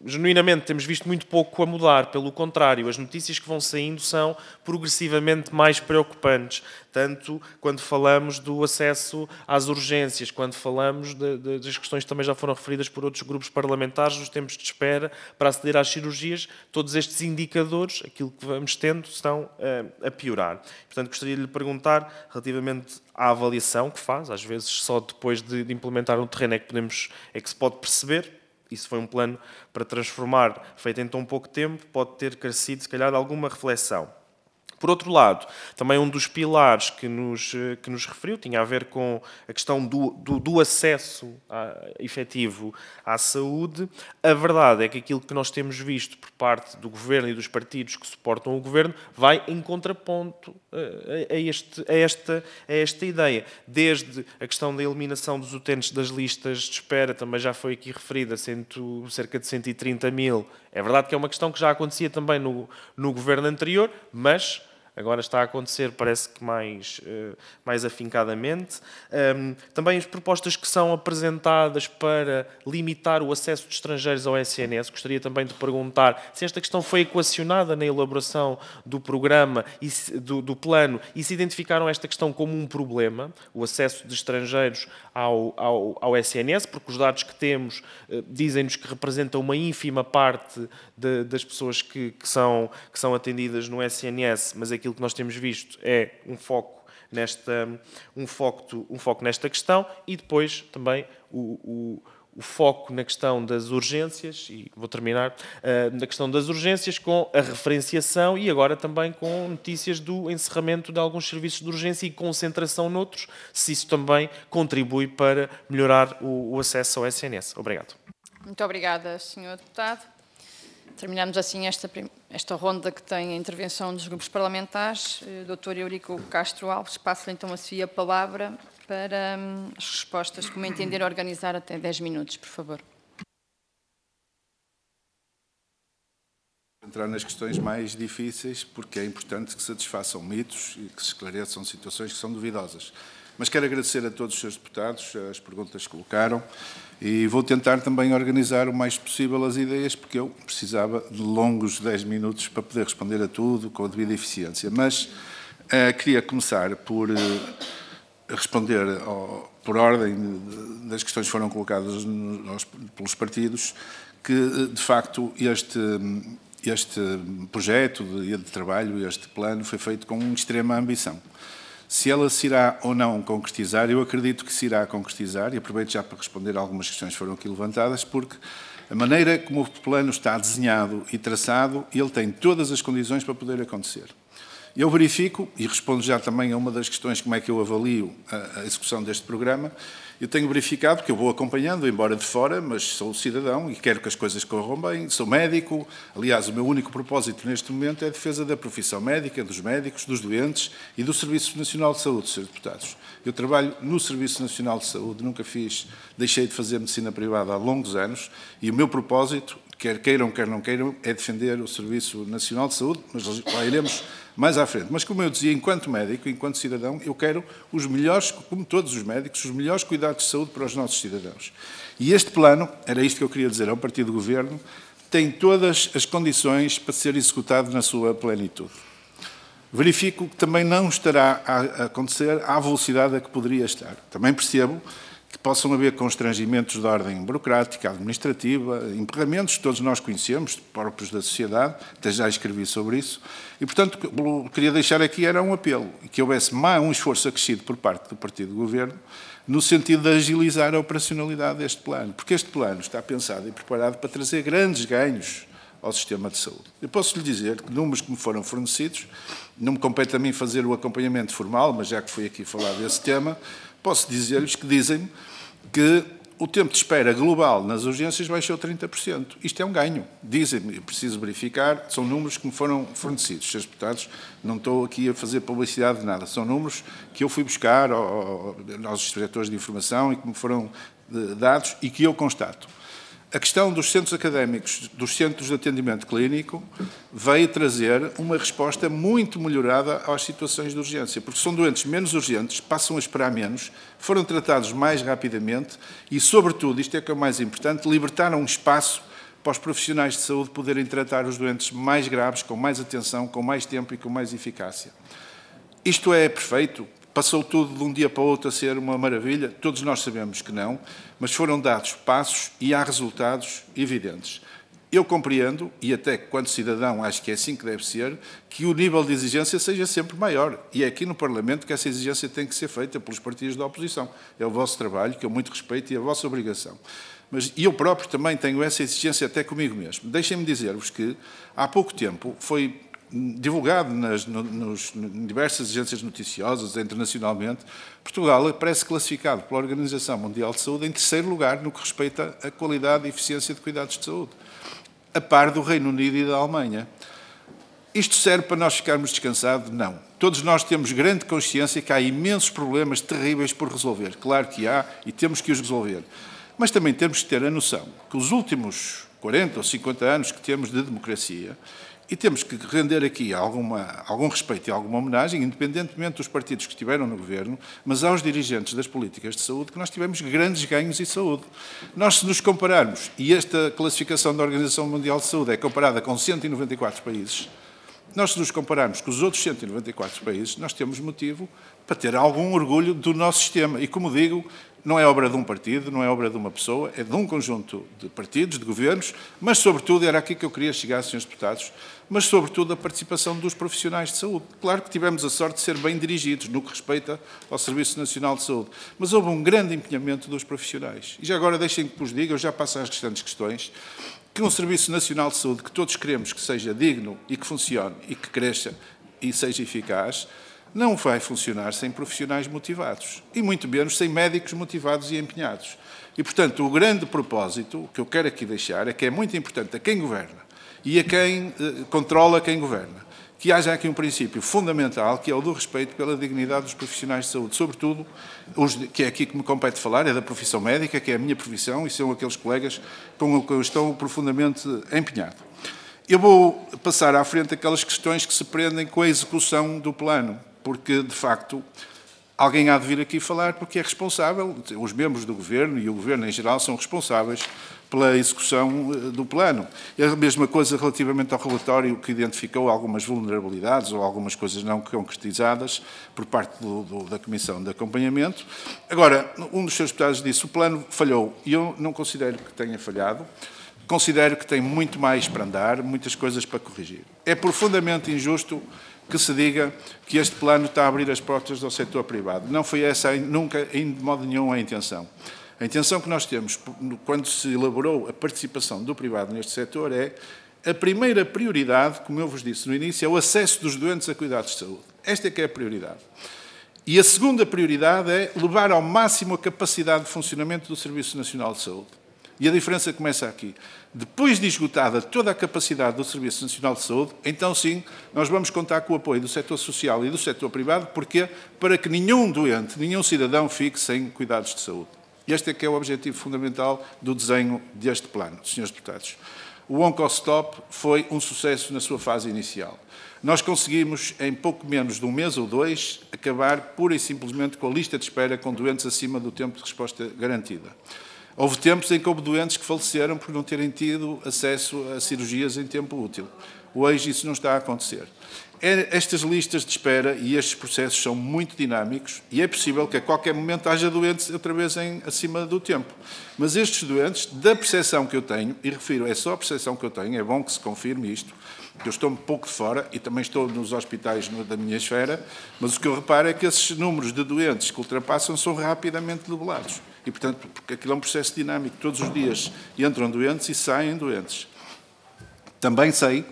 S7: genuinamente temos visto muito pouco a mudar, pelo contrário, as notícias que vão saindo são progressivamente mais preocupantes, tanto quando falamos do acesso às urgências, quando falamos das questões que também já foram referidas por outros grupos parlamentares, dos tempos de espera para aceder às cirurgias. Todos estes indicadores, aquilo que vamos tendo, estão a piorar. Portanto, gostaria de lhe perguntar, relativamente à avaliação que faz, às vezes só depois de implementar no terreno é que se pode perceber. Isso foi um plano para transformar, feito em tão pouco tempo, pode ter carecido, se calhar, de alguma reflexão. Por outro lado, também um dos pilares que nos referiu tinha a ver com a questão do acesso efetivo à saúde. A verdade é que aquilo que nós temos visto por parte do Governo e dos partidos que suportam o Governo vai em contraponto a esta ideia. Desde a questão da eliminação dos utentes das listas de espera, também já foi aqui referida, cerca de 130 mil. É verdade que é uma questão que já acontecia também no Governo anterior, mas agora está a acontecer, parece que mais afincadamente. Também as propostas que são apresentadas para limitar o acesso de estrangeiros ao SNS. Gostaria também de perguntar se esta questão foi equacionada na elaboração do programa e do plano, e se identificaram esta questão como um problema, o acesso de estrangeiros ao SNS, porque os dados que temos dizem-nos que representam uma ínfima parte das pessoas que são atendidas no SNS, mas aquilo que nós temos visto é um foco nesta questão, e depois também o foco na questão das urgências, e vou terminar, na questão das urgências com a referenciação e agora também com notícias do encerramento de alguns serviços de urgência e concentração noutros, se isso também contribui para melhorar o acesso ao SNS. Obrigado.
S1: Muito obrigada, Sr. Deputado. Terminamos assim esta ronda que tem a intervenção dos grupos parlamentares. Dr. Eurico Castro Alves, passo-lhe então a sua palavra para as respostas, como entender organizar até 10 minutos, por favor.
S2: Entrar nas questões mais difíceis, porque é importante que se satisfaçam mitos e que se esclareçam situações que são duvidosas. Mas quero agradecer a todos os seus deputados as perguntas que colocaram e vou tentar também organizar o mais possível as ideias, porque eu precisava de longos 10 minutos para poder responder a tudo com a devida eficiência. Mas queria começar por responder por ordem das questões que foram colocadas pelos partidos, que de facto este projeto de trabalho, este plano, foi feito com extrema ambição. Se ela se irá ou não concretizar, eu acredito que se irá concretizar, e aproveito já para responder a algumas questões que foram aqui levantadas, porque a maneira como o plano está desenhado e traçado, ele tem todas as condições para poder acontecer. Eu verifico, e respondo já também a uma das questões, como é que eu avalio a execução deste programa. Eu tenho verificado, que eu vou acompanhando, embora de fora, mas sou cidadão e quero que as coisas corram bem. Sou médico, aliás, o meu único propósito neste momento é a defesa da profissão médica, dos médicos, dos doentes e do Serviço Nacional de Saúde, Srs. Deputados. Eu trabalho no Serviço Nacional de Saúde, nunca deixei de fazer medicina privada há longos anos e o meu propósito, quer queiram, quer não queiram, é defender o Serviço Nacional de Saúde, mas lá iremos mais à frente. Mas, como eu dizia, enquanto médico, enquanto cidadão, eu quero os melhores, como todos os médicos, os melhores cuidados de saúde para os nossos cidadãos. E este plano, era isto que eu queria dizer ao Partido do Governo, tem todas as condições para ser executado na sua plenitude. Verifico que também não estará a acontecer à velocidade a que poderia estar. Também percebo que possam haver constrangimentos de ordem burocrática, administrativa, emperramentos que todos nós conhecemos, próprios da sociedade, até já escrevi sobre isso, e, portanto, o que queria deixar aqui era um apelo, que houvesse um esforço acrescido por parte do Partido do Governo, no sentido de agilizar a operacionalidade deste plano, porque este plano está pensado e preparado para trazer grandes ganhos ao sistema de saúde. Eu posso lhe dizer que números que me foram fornecidos, não me compete a mim fazer o acompanhamento formal, mas já que foi aqui falar desse tema, posso dizer-lhes que dizem que o tempo de espera global nas urgências baixou 30%. Isto é um ganho. Dizem-me, eu preciso verificar, são números que me foram fornecidos. Srs. Deputados, não estou aqui a fazer publicidade de nada. São números que eu fui buscar aos diretores de informação e que me foram dados e que eu constato. A questão dos centros académicos, dos centros de atendimento clínico, veio trazer uma resposta muito melhorada às situações de urgência, porque são doentes menos urgentes, passam a esperar menos, foram tratados mais rapidamente e, sobretudo, isto é que é o mais importante, libertaram um espaço para os profissionais de saúde poderem tratar os doentes mais graves, com mais atenção, com mais tempo e com mais eficácia. Isto é perfeito? Passou tudo de um dia para o outro a ser uma maravilha? Todos nós sabemos que não, mas foram dados passos e há resultados evidentes. Eu compreendo, e até quando cidadão acho que é assim que deve ser, que o nível de exigência seja sempre maior. E é aqui no Parlamento que essa exigência tem que ser feita pelos partidos da oposição. É o vosso trabalho, que eu muito respeito, e a vossa obrigação. Mas eu próprio também tenho essa exigência até comigo mesmo. Deixem-me dizer-vos que há pouco tempo foi divulgado nas diversas agências noticiosas internacionalmente, Portugal aparece classificado pela Organização Mundial de Saúde em terceiro lugar no que respeita à qualidade e eficiência de cuidados de saúde, a par do Reino Unido e da Alemanha. Isto serve para nós ficarmos descansados? Não. Todos nós temos grande consciência que há imensos problemas terríveis por resolver. Claro que há e temos que os resolver. Mas também temos que ter a noção que os últimos 40 ou 50 anos que temos de democracia, e temos que render aqui algum respeito e alguma homenagem, independentemente dos partidos que estiveram no governo, mas aos dirigentes das políticas de saúde, que nós tivemos grandes ganhos em saúde. Nós, se nos compararmos, e esta classificação da Organização Mundial de Saúde é comparada com 194 países, nós, se nos compararmos com os outros 194 países, nós temos motivo para ter algum orgulho do nosso sistema. E, como digo, não é obra de um partido, não é obra de uma pessoa, é de um conjunto de partidos, de governos, mas, sobretudo, era aqui que eu queria chegar, Srs. Deputados, mas, sobretudo, a participação dos profissionais de saúde. Claro que tivemos a sorte de ser bem dirigidos no que respeita ao Serviço Nacional de Saúde, mas houve um grande empenhamento dos profissionais. E já agora deixem que vos diga, eu já passo às restantes questões, que um Serviço Nacional de Saúde que todos queremos que seja digno e que funcione e que cresça e seja eficaz, não vai funcionar sem profissionais motivados e muito menos sem médicos motivados e empenhados. E, portanto, o grande propósito que eu quero aqui deixar é que é muito importante a quem governa e a quem controla quem governa, que haja aqui um princípio fundamental, que é o do respeito pela dignidade dos profissionais de saúde, sobretudo, que é aqui que me compete falar, é da profissão médica, que é a minha profissão, e são aqueles colegas com que eu estou profundamente empenhado. Eu vou passar à frente aquelas questões que se prendem com a execução do plano, porque, de facto, alguém há de vir aqui falar porque é responsável, os membros do Governo e o Governo em geral são responsáveis pela execução do plano. É a mesma coisa relativamente ao relatório que identificou algumas vulnerabilidades ou algumas coisas não concretizadas por parte da Comissão de Acompanhamento. Agora, um dos seus deputados disse que o plano falhou e eu não considero que tenha falhado. Considero que tem muito mais para andar, muitas coisas para corrigir. É profundamente injusto que se diga que este plano está a abrir as portas ao setor privado. Não foi essa nunca, de modo nenhum, a intenção. A intenção que nós temos, quando se elaborou a participação do privado neste setor, é a primeira prioridade, como eu vos disse no início, é o acesso dos doentes a cuidados de saúde. Esta é que é a prioridade. E a segunda prioridade é levar ao máximo a capacidade de funcionamento do Serviço Nacional de Saúde. E a diferença começa aqui. Depois de esgotada toda a capacidade do Serviço Nacional de Saúde, então sim, nós vamos contar com o apoio do setor social e do setor privado, porque para que nenhum doente, nenhum cidadão fique sem cuidados de saúde. Este é que é o objetivo fundamental do desenho deste plano, senhores deputados. O OncoStop foi um sucesso na sua fase inicial. Nós conseguimos, em pouco menos de um mês ou dois, acabar pura e simplesmente com a lista de espera com doentes acima do tempo de resposta garantida. Houve tempos em que houve doentes que faleceram por não terem tido acesso a cirurgias em tempo útil. Hoje isso não está a acontecer. Estas listas de espera e estes processos são muito dinâmicos e é possível que a qualquer momento haja doentes outra vez acima do tempo. Mas estes doentes, da percepção que eu tenho, e refiro, é só a percepção que eu tenho, é bom que se confirme isto, que eu estou um pouco de fora e também estou nos hospitais da minha esfera, mas o que eu reparo é que esses números de doentes que ultrapassam são rapidamente doblados. E, portanto, porque aquilo é um processo dinâmico. Todos os dias entram doentes e saem doentes. Também sei,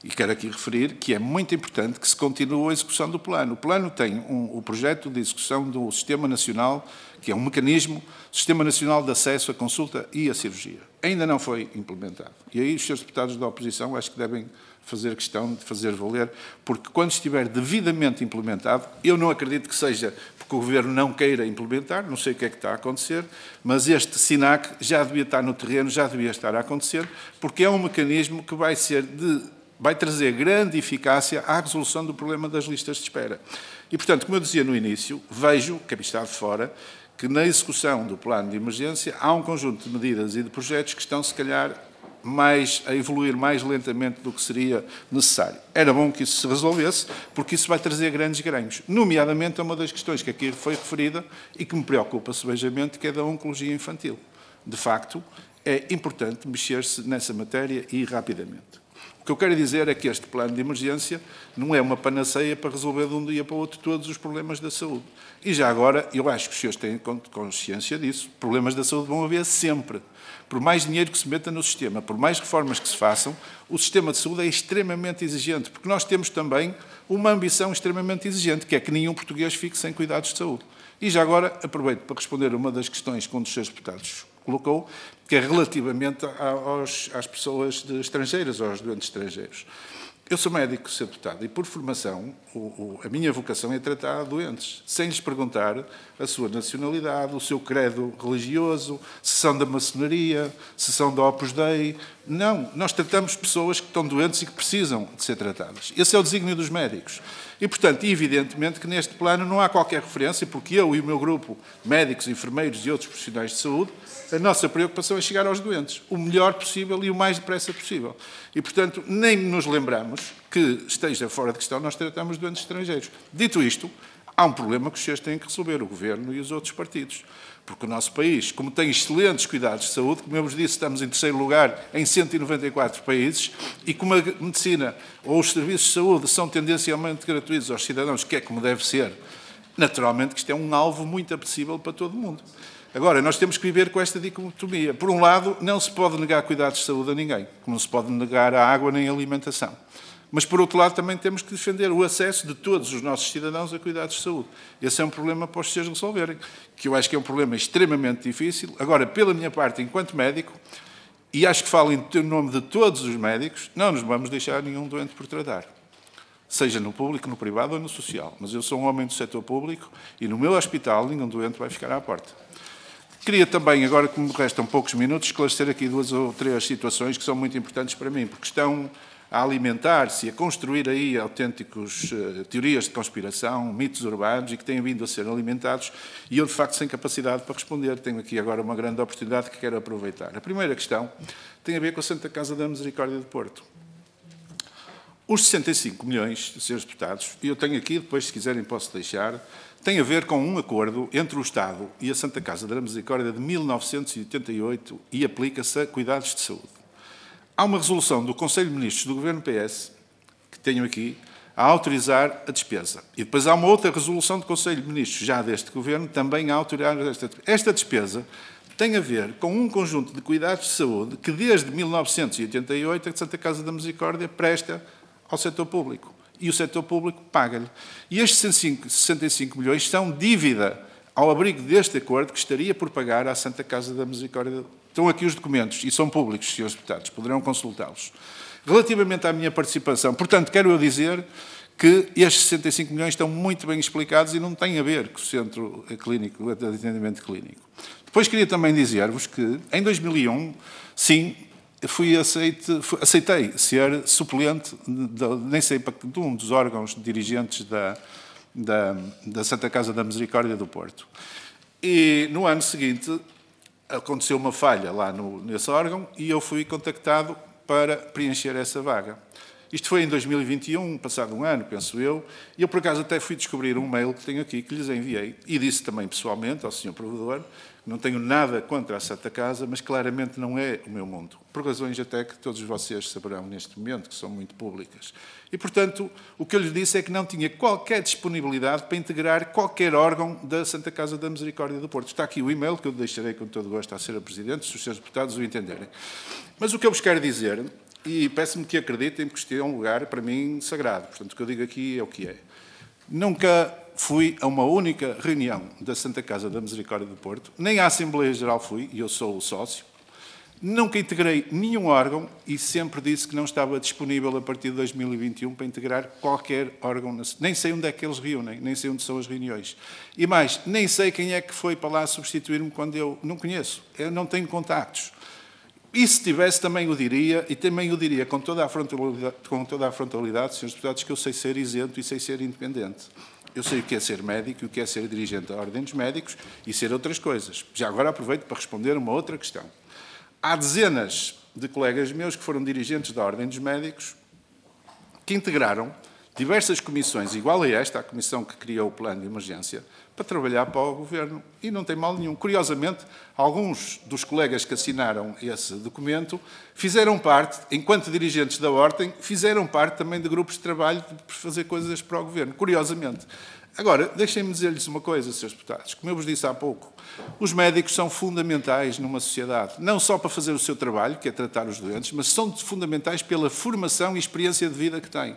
S2: e quero aqui referir, que é muito importante que se continue a execução do plano. O plano tem o projeto de execução do Sistema Nacional, que é um mecanismo, Sistema Nacional de Acesso à Consulta e à Cirurgia. Ainda não foi implementado. E aí os senhores deputados da oposição acho que devem fazer questão de fazer valer, porque quando estiver devidamente implementado, eu não acredito que seja porque o Governo não queira implementar, não sei o que é que está a acontecer, mas este SINAC já devia estar no terreno, já devia estar a acontecer, porque é um mecanismo que vai trazer grande eficácia à resolução do problema das listas de espera. E, portanto, como eu dizia no início, vejo, que está de fora, que na execução do plano de emergência há um conjunto de medidas e de projetos que estão, se calhar, a evoluir mais lentamente do que seria necessário. Era bom que isso se resolvesse, porque isso vai trazer grandes ganhos. Nomeadamente, é uma das questões que aqui foi referida e que me preocupa sebejamente, que é da oncologia infantil. De facto, é importante mexer-se nessa matéria e rapidamente. O que eu quero dizer é que este plano de emergência não é uma panaceia para resolver de um dia para o outro todos os problemas da saúde. E já agora, eu acho que os senhores têm consciência disso, problemas da saúde vão haver sempre. Por mais dinheiro que se meta no sistema, por mais reformas que se façam, o sistema de saúde é extremamente exigente, porque nós temos também uma ambição extremamente exigente, que é que nenhum português fique sem cuidados de saúde. E já agora, aproveito para responder a uma das questões que um dos seus deputados colocou, que é relativamente às pessoas estrangeiras, aos doentes estrangeiros. Eu sou médico, Sr. Deputado, e por formação, a minha vocação é tratar doentes, sem lhes perguntar a sua nacionalidade, o seu credo religioso, se são da maçonaria, se são da Opus Dei. Não, nós tratamos pessoas que estão doentes e que precisam de ser tratadas. Esse é o desígnio dos médicos. E, portanto, evidentemente que neste plano não há qualquer referência, porque eu e o meu grupo, médicos, enfermeiros e outros profissionais de saúde, a nossa preocupação é chegar aos doentes, o melhor possível e o mais depressa possível. E, portanto, nem nos lembramos que esteja fora de questão nós tratamos doentes estrangeiros. Dito isto, há um problema que os senhores têm que resolver, o Governo e os outros partidos. Porque o nosso país, como tem excelentes cuidados de saúde, como eu vos disse, estamos em terceiro lugar em 194 países, e como a medicina ou os serviços de saúde são tendencialmente gratuitos aos cidadãos, que é como deve ser, naturalmente que isto é um alvo muito apetecível para todo o mundo. Agora, nós temos que viver com esta dicotomia. Por um lado, não se pode negar cuidados de saúde a ninguém, como não se pode negar a água nem a alimentação. Mas, por outro lado, também temos que defender o acesso de todos os nossos cidadãos a cuidados de saúde. Esse é um problema para os senhores resolverem, que eu acho que é um problema extremamente difícil. Agora, pela minha parte, enquanto médico, e acho que falo em nome de todos os médicos, não nos vamos deixar nenhum doente por tratar. Seja no público, no privado ou no social. Mas eu sou um homem do setor público e no meu hospital nenhum doente vai ficar à porta. Queria também, agora que me restam poucos minutos, esclarecer aqui 2 ou 3 situações que são muito importantes para mim, porque estão a alimentar-se e a construir aí autênticos teorias de conspiração, mitos urbanos e que têm vindo a ser alimentados e eu, de facto, sem capacidade para responder. Tenho aqui agora uma grande oportunidade que quero aproveitar. A primeira questão tem a ver com a Santa Casa da Misericórdia de Porto. Os 65 milhões de senhores deputados, e eu tenho aqui, depois, se quiserem, posso deixar, tem a ver com um acordo entre o Estado e a Santa Casa da Misericórdia de 1988 e aplica-se a cuidados de saúde. Há uma resolução do Conselho de Ministros do Governo PS, que tenho aqui, a autorizar a despesa. E depois há uma outra resolução do Conselho de Ministros, já deste Governo, também a autorizar esta despesa. Tem a ver com um conjunto de cuidados de saúde que desde 1988 a Santa Casa da Misericórdia presta ao setor público. E o setor público paga-lhe. E estes 65 milhões são dívida ao abrigo deste acordo que estaria por pagar à Santa Casa da Misericórdia. Estão aqui os documentos e são públicos, senhores deputados, poderão consultá-los. Relativamente à minha participação, portanto, quero eu dizer que estes 65 milhões estão muito bem explicados e não têm a ver com o Centro Clínico de Atendimento Clínico. Depois queria também dizer-vos que, em 2001, sim, aceitei ser suplente, nem sei, de um dos órgãos dirigentes da Santa Casa da Misericórdia do Porto. E no ano seguinte aconteceu uma falha lá nesse órgão e eu fui contactado para preencher essa vaga. Isto foi em 2021, passado um ano, penso eu, e eu por acaso até fui descobrir um mail que tenho aqui, que lhes enviei, e disse também pessoalmente ao Sr. Provedor, não tenho nada contra a Santa Casa, mas claramente não é o meu mundo, por razões até que todos vocês saberão neste momento, que são muito públicas. E, portanto, o que eu lhes disse é que não tinha qualquer disponibilidade para integrar qualquer órgão da Santa Casa da Misericórdia do Porto. Está aqui o e-mail, que eu deixarei com todo gosto à Sra. Presidente, se os seus deputados o entenderem. Mas o que eu vos quero dizer, e peço-me que acreditem, porque isto é um lugar, para mim, sagrado. Portanto, o que eu digo aqui é o que é. Nunca fui a uma única reunião da Santa Casa da Misericórdia do Porto, nem à Assembleia Geral fui, e eu sou o sócio. Nunca integrei nenhum órgão e sempre disse que não estava disponível a partir de 2021 para integrar qualquer órgão. Nem sei onde é que eles reúnem, nem sei onde são as reuniões. E mais, nem sei quem é que foi para lá substituir-me quando eu não conheço. Eu não tenho contactos. E se tivesse, também o diria, e também o diria com toda a frontalidade, senhores deputados, que eu sei ser isento e sei ser independente. Eu sei o que é ser médico e o que é ser dirigente da Ordem dos Médicos e ser outras coisas. Já agora aproveito para responder uma outra questão. Há dezenas de colegas meus que foram dirigentes da Ordem dos Médicos que integraram diversas comissões, igual a esta, a comissão que criou o plano de emergência, para trabalhar para o Governo. E não tem mal nenhum. Curiosamente, alguns dos colegas que assinaram esse documento fizeram parte, enquanto dirigentes da Ordem, fizeram parte também de grupos de trabalho para fazer coisas para o Governo. Curiosamente. Agora, deixem-me dizer-lhes uma coisa, Srs. Deputados. Como eu vos disse há pouco, os médicos são fundamentais numa sociedade, não só para fazer o seu trabalho, que é tratar os doentes, mas são fundamentais pela formação e experiência de vida que têm.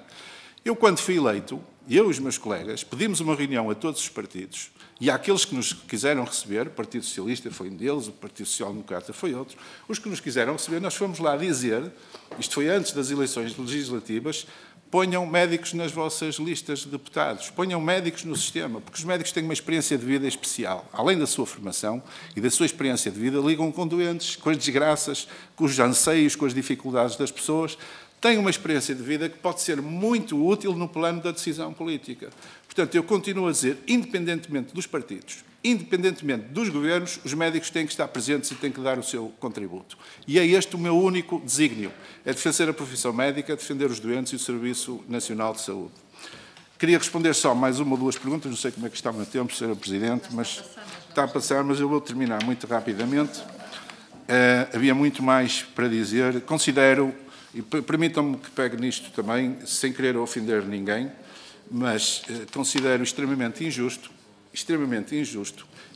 S2: Eu, quando fui eleito, eu e os meus colegas, pedimos uma reunião a todos os partidos, e àqueles que nos quiseram receber, o Partido Socialista foi um deles, o Partido Social Democrata foi outro, os que nos quiseram receber, nós fomos lá dizer, isto foi antes das eleições legislativas, ponham médicos nas vossas listas de deputados, ponham médicos no sistema, porque os médicos têm uma experiência de vida especial. Além da sua formação e da sua experiência de vida, ligam com doentes, com as desgraças, com os anseios, com as dificuldades das pessoas, têm uma experiência de vida que pode ser muito útil no plano da decisão política. Portanto, eu continuo a dizer, independentemente dos partidos, independentemente dos governos, os médicos têm que estar presentes e têm que dar o seu contributo. E é este o meu único desígnio, é defender a profissão médica, defender os doentes e o Serviço Nacional de Saúde. Queria responder só mais uma ou duas perguntas, não sei como é que está o meu tempo, Sra. Presidente, mas está a passar, mas eu vou terminar muito rapidamente. Havia muito mais para dizer. Considero, e permitam-me que pegue nisto também, sem querer ofender ninguém, mas considero extremamente injusto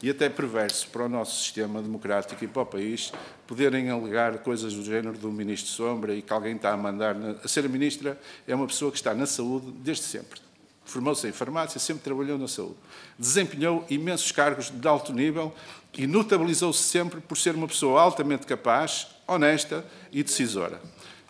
S2: e até perverso para o nosso sistema democrático e para o país poderem alegar coisas do género do Ministro Sombra e que alguém está a mandar... A ser Ministra é uma pessoa que está na saúde desde sempre. Formou-se em farmácia, sempre trabalhou na saúde. Desempenhou imensos cargos de alto nível e notabilizou-se sempre por ser uma pessoa altamente capaz, honesta e decisora.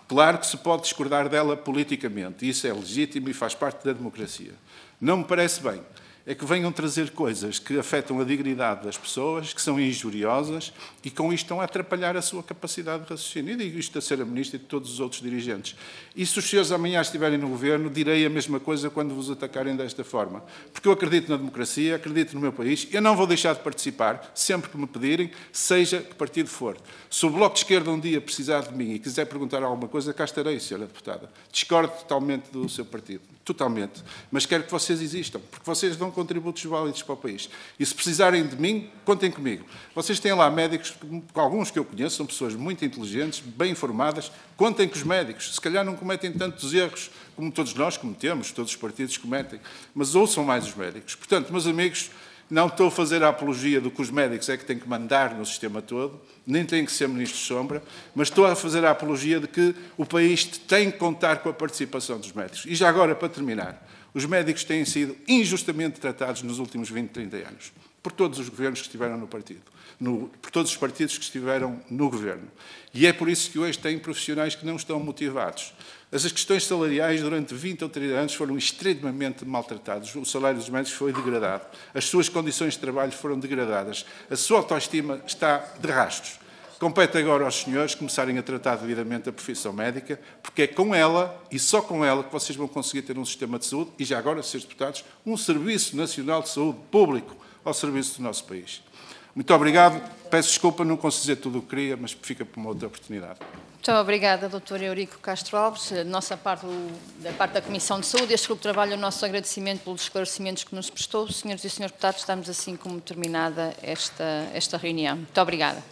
S2: Claro que se pode discordar dela politicamente, e isso é legítimo e faz parte da democracia. Não me parece bem é que venham trazer coisas que afetam a dignidade das pessoas, que são injuriosas e com isto estão a atrapalhar a sua capacidade de raciocínio. E digo isto a Sra. Ministra e de todos os outros dirigentes. E se os senhores amanhã estiverem no Governo, direi a mesma coisa quando vos atacarem desta forma. Porque eu acredito na democracia, acredito no meu país, eu não vou deixar de participar, sempre que me pedirem, seja que partido for. Se o Bloco de Esquerda um dia precisar de mim e quiser perguntar alguma coisa, cá estarei, Sra. Deputada. Discordo totalmente do seu partido. Totalmente. Mas quero que vocês existam, porque vocês dão contributos válidos para o país. E se precisarem de mim, contem comigo. Vocês têm lá médicos, alguns que eu conheço, são pessoas muito inteligentes, bem informadas, contem com os médicos. Se calhar não cometem tantos erros como todos nós cometemos, todos os partidos cometem, mas ouçam mais os médicos. Portanto, meus amigos, não estou a fazer a apologia do que os médicos é que têm que mandar no sistema todo, nem têm que ser ministros de sombra, mas estou a fazer a apologia de que o país tem que contar com a participação dos médicos. E já agora, para terminar, os médicos têm sido injustamente tratados nos últimos 20, 30 anos, por todos os governos que estiveram no partido, por todos os partidos que estiveram no governo. E é por isso que hoje têm profissionais que não estão motivados. As questões salariais durante 20 ou 30 anos foram extremamente maltratados. O salário dos médicos foi degradado. As suas condições de trabalho foram degradadas. A sua autoestima está de rastros. Compete agora aos senhores começarem a tratar devidamente a profissão médica, porque é com ela, e só com ela, que vocês vão conseguir ter um sistema de saúde e, já agora, Srs. Deputados, um Serviço Nacional de Saúde público ao serviço do nosso país. Muito obrigado. Peço desculpa, não consigo dizer tudo o que queria, mas fica para uma outra oportunidade.
S1: Muito obrigada, Dr. Eurico Castro Alves. Da parte da Comissão de Saúde, este grupo de trabalho, o nosso agradecimento pelos esclarecimentos que nos prestou. Senhoras e senhores deputados, estamos assim como terminada esta reunião. Muito obrigada.